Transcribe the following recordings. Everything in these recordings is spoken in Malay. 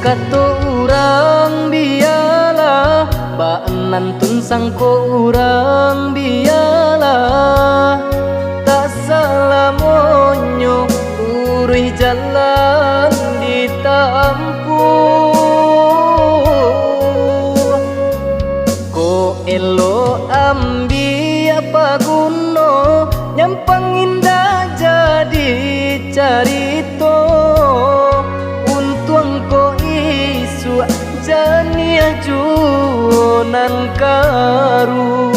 kato urang bialah, baanan tun sangko urang bialah. Tak salah monyo urui jalan ditampuh. Ko elo ambi apa guno, nyampang indah jadi carito. Untuang ko isu jania juonan karun.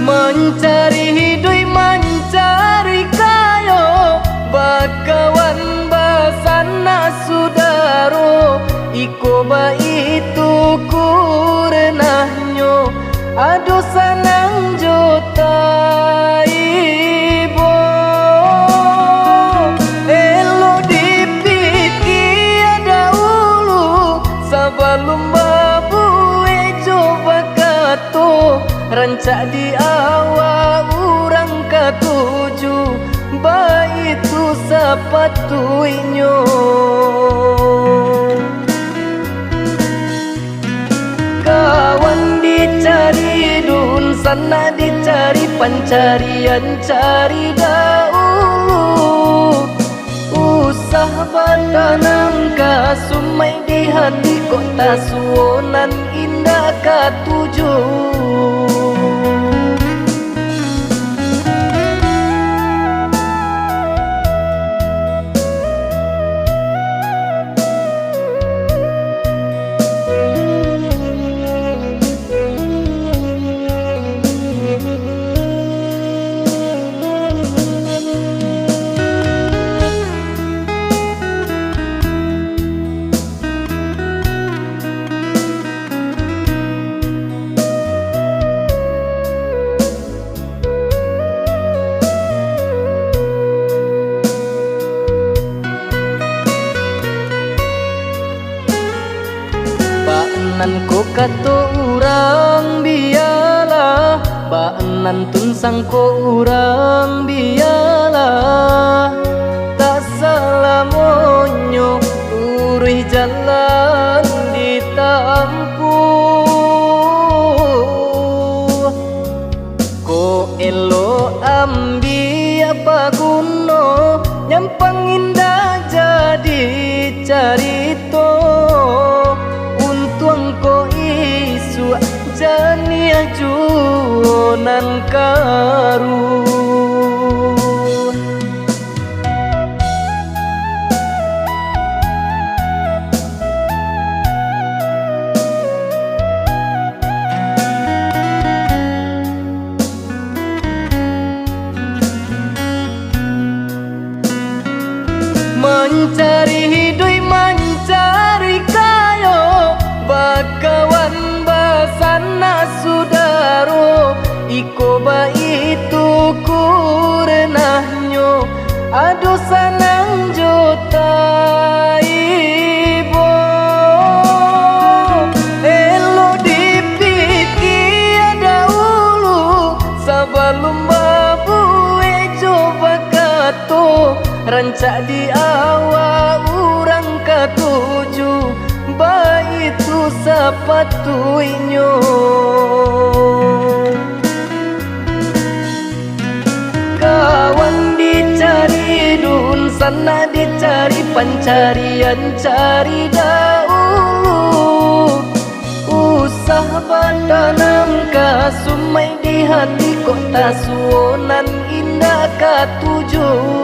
Mencari hidup, mencari kayo, bakawan basana sudaro. Iko ba itu kurenahnya, aduh sanang jota ibo. Elo dipikir ada ulu, sebelum babu coba kato. Rancak di awal urang ketujuh, baik itu sepatuinyo. Kawan dicari dun, sana dicari pencarian cari dahulu. Usah bertanam ke sumai di hati kota suonan indah ketujuh. Baanan ko kato urang bialah, baanan tun sangko urang bialah. Tak salah monyo urui jalan ditampuh. Ko elo ambi apa guno, nyampang indah jadi carito. Untuang ko isu jania juonan karun. Mencari hidup, mencari kayo, bakawan basana sudaro. Iko ba itu kurenahnya, aduh sanang jota ibo. Elo dipikir dahulu, sebelum babu coba kato. Rancak di awal urang ketujuh, baik itu sepatuinyo. Kawan dicari dun, sana dicari pencarian cari dahulu. Usah bertanam ke sumai di hati kota suonan indah ketujuh.